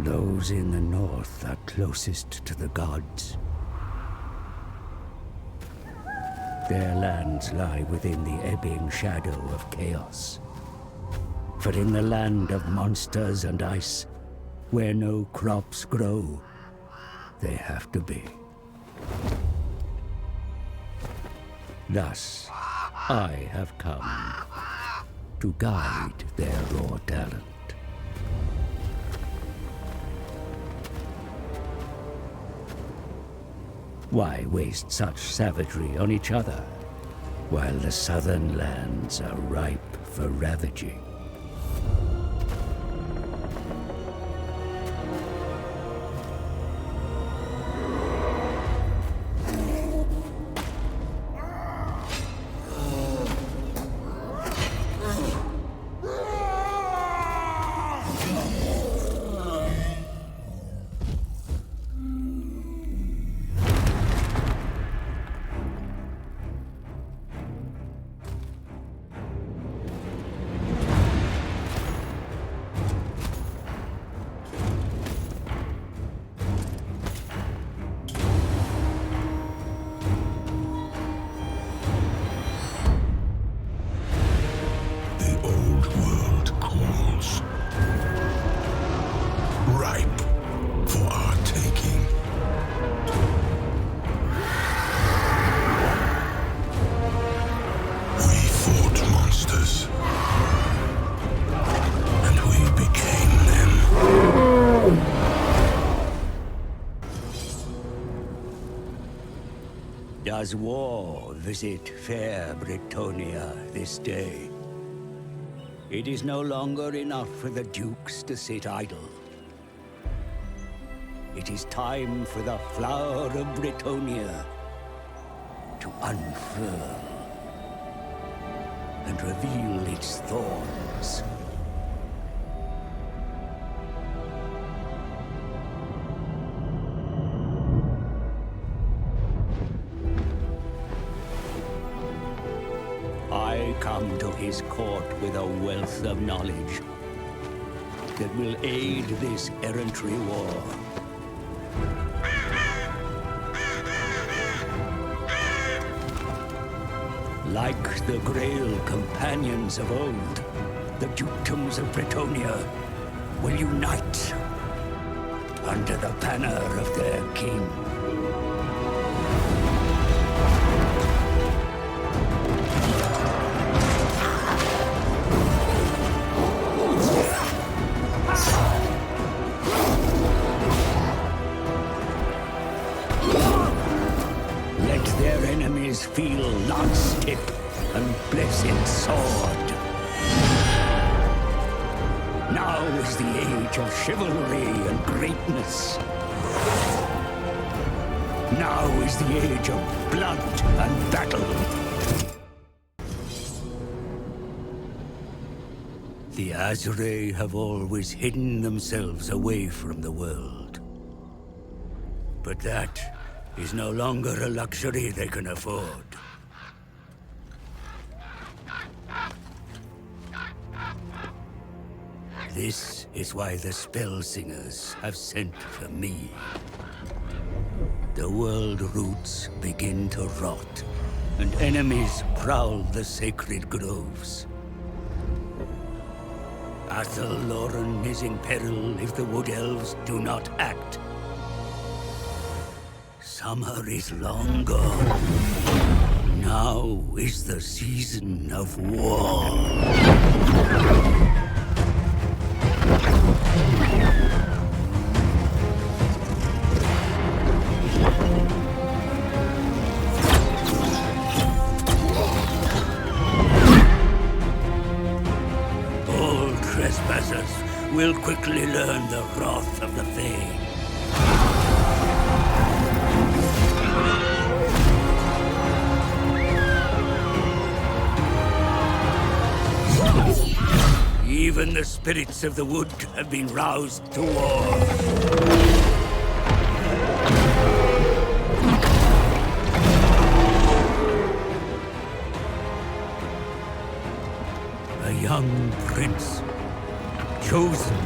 Those in the north are closest to the gods. Their lands lie within the ebbing shadow of chaos. For in the land of monsters and ice, where no crops grow, they have to be. Thus, I have come to guide their raw talent. Why waste such savagery on each other, while the southern lands are ripe for ravaging? Does war visit fair Bretonnia this day? It is no longer enough for the dukes to sit idle. It is time for the flower of Bretonnia to unfurl and reveal its thorns. I come to his court with a wealth of knowledge that will aid this errantry war. Like the Grail companions of old, the dukedoms of Bretonnia will unite under the banner of their king. Feel lance tip and blessed sword. Now is the age of chivalry and greatness. Now is the age of blood and battle. The Azure have always hidden themselves away from the world. But that is no longer a luxury they can afford. This is why the spell singers have sent for me. The world roots begin to rot, and enemies prowl the sacred groves. Athel Loren is in peril if the Wood Elves do not act. Summer is long gone. Now is the season of war. All trespassers will quickly learn the wrath of the Fae. Even the spirits of the wood have been roused to war. A young prince, chosen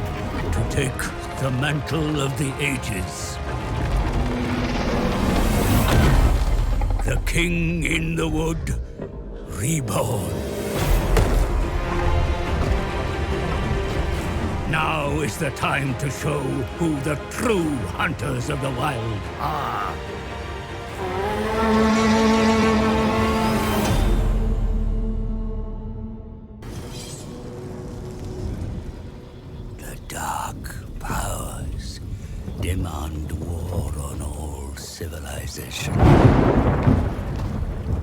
to take the mantle of the ages. The king in the wood, reborn. Now is the time to show who the true hunters of the wild are. The dark powers demand war on all civilization.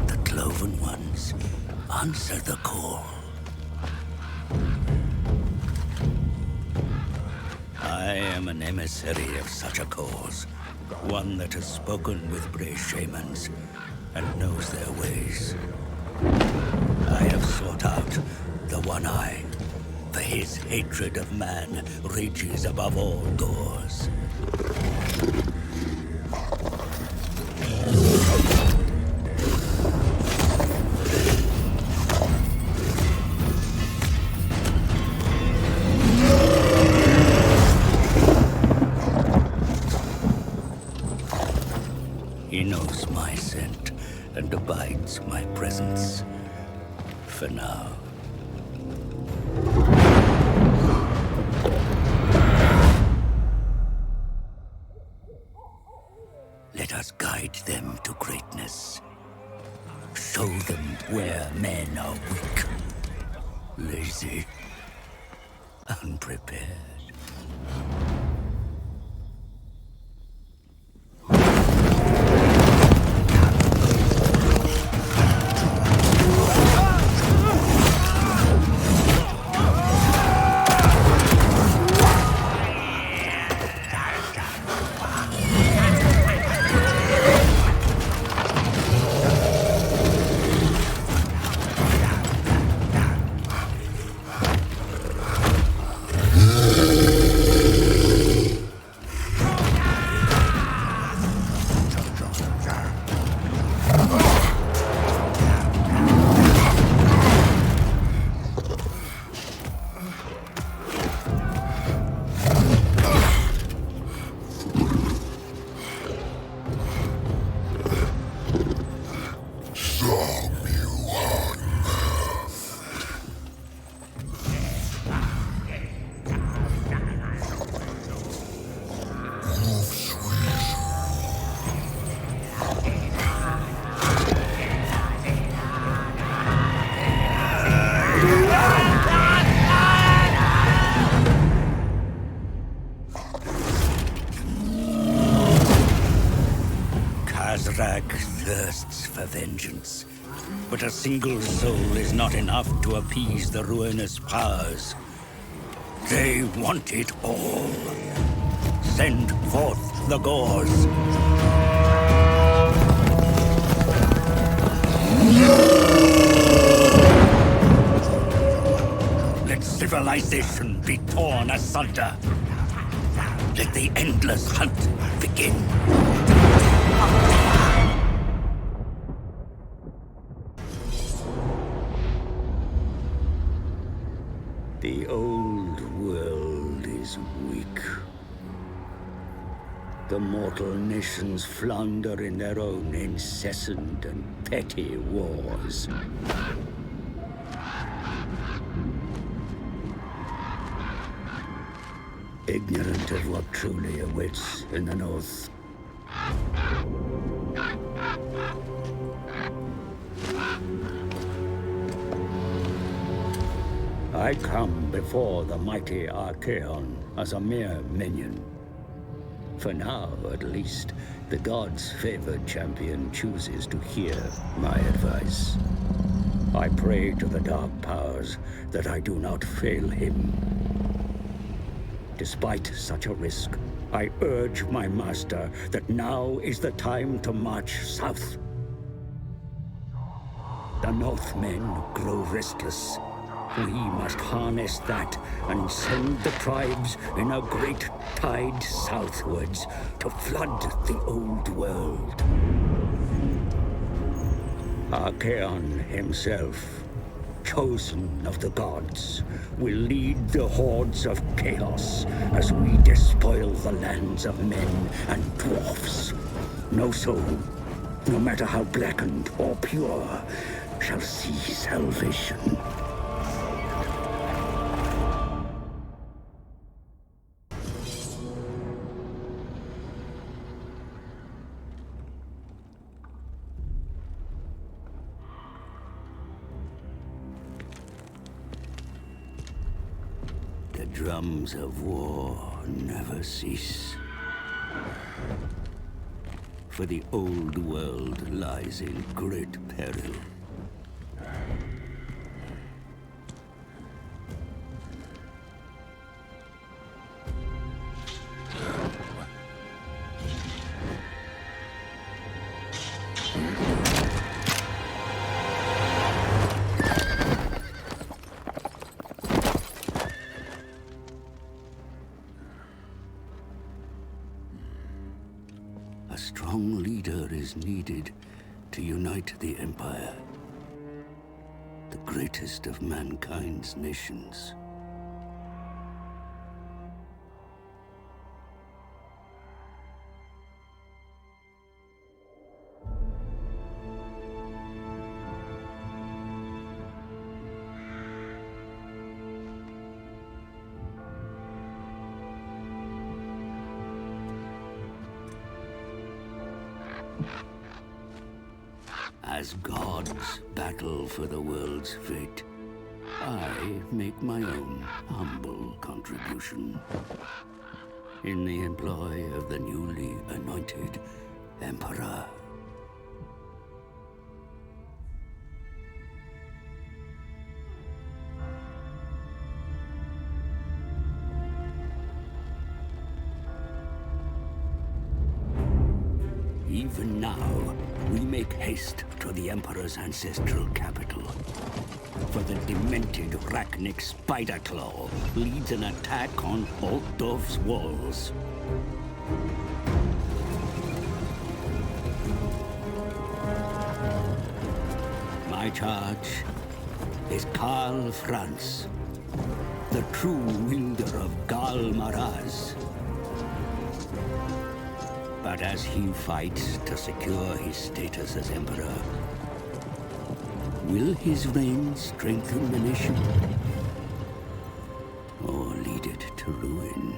The Cloven Ones answer the call. I am an emissary of such a cause, one that has spoken with brave shamans and knows their ways. I have sought out the One Eye, for his hatred of man reaches above all doors. He knows my scent and abides my presence. For now. Let us guide them to greatness. Show them where men are weak, lazy, unprepared. Thirsts for vengeance, but a single soul is not enough to appease the ruinous powers. They want it all. Send forth the Gores. Let civilization be torn asunder. Let the endless hunt begin. The old world is weak. The mortal nations flounder in their own incessant and petty wars. Ignorant of what truly awaits in the north. I come before the mighty Archaon as a mere minion. For now, at least, the god's favored champion chooses to hear my advice. I pray to the dark powers that I do not fail him. Despite such a risk, I urge my master that now is the time to march south. The Northmen grow restless. We must harness that and send the tribes in a great tide southwards to flood the old world. Archaon himself chosen of the gods, will lead the hordes of chaos as we despoil the lands of men and dwarfs. No soul, no matter how blackened or pure, shall see salvation. The drums of war never cease. For the old world lies in great peril. A strong leader is needed to unite the Empire, the greatest of mankind's nations. As gods battle for the world's fate, I make my own humble contribution in the employ of the newly anointed Emperor. Even now, we make haste to the Emperor's ancestral capital. For the demented Rachnic Spiderclaw leads an attack on Altdorf's walls. My charge is Karl Franz, the true wielder of Gal Maraz. But as he fights to secure his status as Emperor, will his reign strengthen the nation? Or lead it to ruin?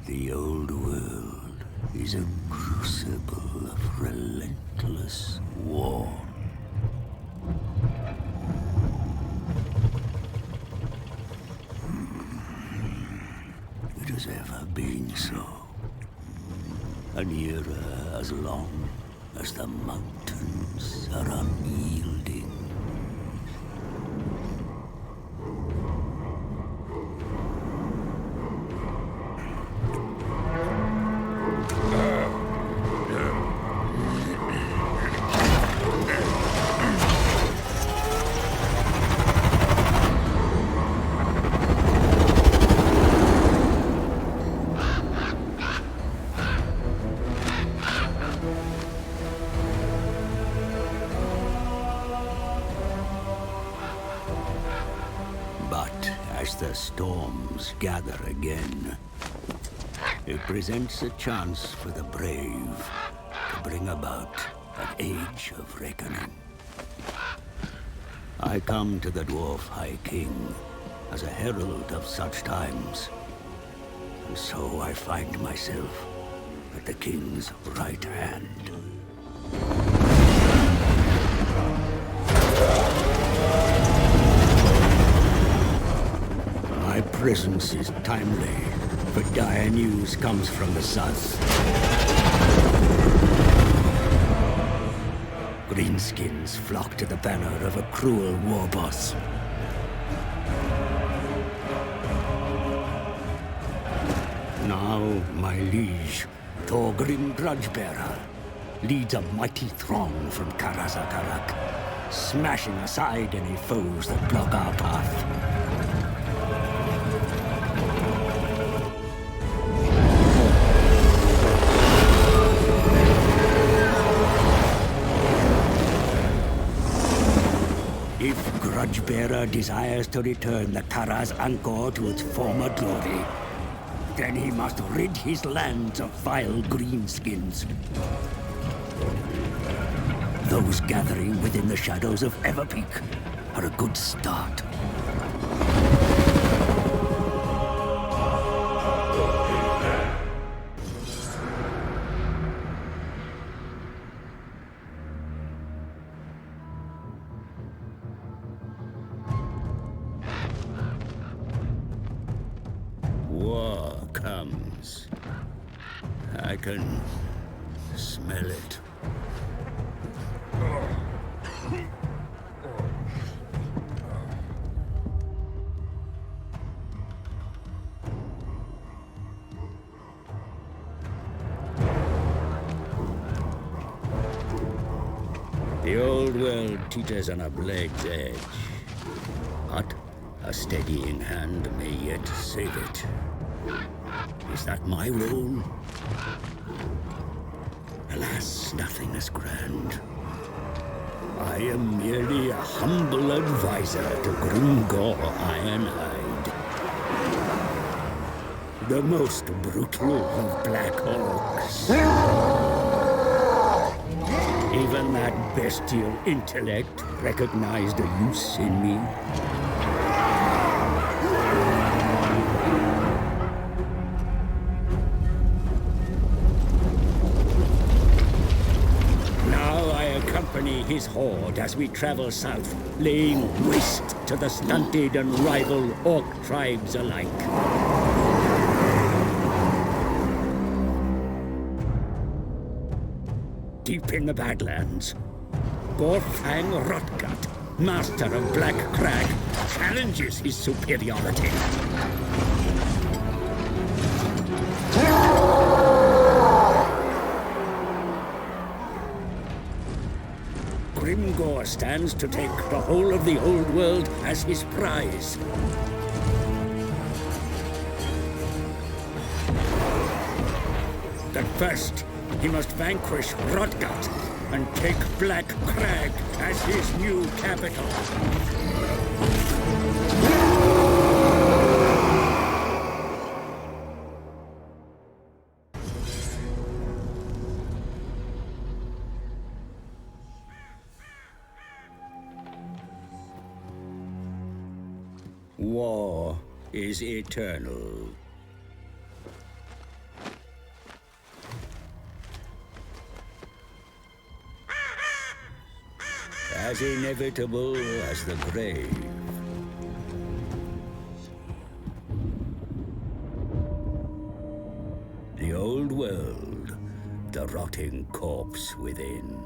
The old world is a crucible of relentless war. It has ever been so. An era as long as the mountains are unyielding. But as the storms gather again, it presents a chance for the brave to bring about an age of reckoning. I come to the Dwarf High King as a herald of such times, and so I find myself at the King's right hand. My presence is timely, for dire news comes from the south. Greenskins flock to the banner of a cruel war boss. Now, my liege, Thorgrim Grudgebearer, leads a mighty throng from Karazakarak, smashing aside any foes that block our path. If Grudgebearer desires to return the Karaz Angkor to its former glory, then he must rid his lands of vile greenskins. Those gathering within the shadows of Everpeak are a good start. War comes. I can smell it. The old world teeters on a blade's edge, but a steadying hand may yet save it. Is that my role? Alas, nothing as grand. I am merely a humble advisor to Grimgor Ironhide, the most brutal of Black Orcs. Even that bestial intellect recognized a use in me. His horde as we travel south, laying waste to the stunted and rival Orc tribes alike. Deep in the Badlands, Gorfang Rotgut, master of Black Crag, challenges his superiority. Grimgor stands to take the whole of the old world as his prize. But first, he must vanquish Rotgut and take Black Crag as his new capital. War is eternal. As inevitable as the grave. The old world, the rotting corpse within.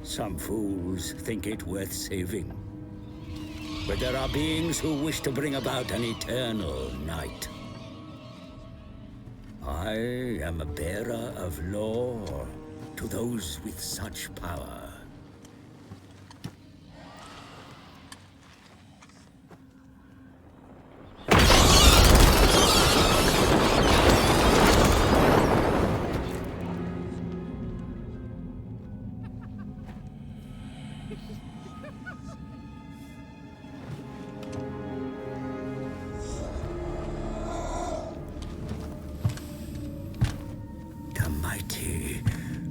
Some fools think it worth saving. But there are beings who wish to bring about an eternal night. I am a bearer of lore to those with such power.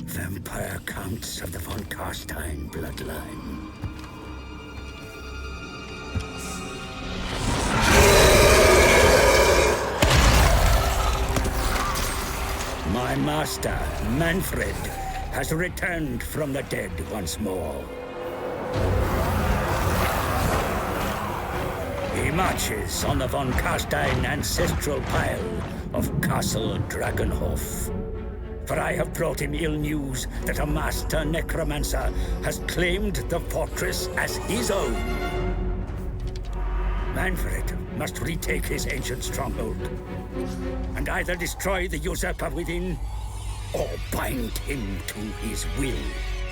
Vampire counts of the von Karstein bloodline. My master, Manfred, has returned from the dead once more. He marches on the von Karstein ancestral pile of Castle Dragonhof. For I have brought him ill news that a master necromancer has claimed the fortress as his own. Manfred must retake his ancient stronghold, and either destroy the usurper within, or bind him to his will.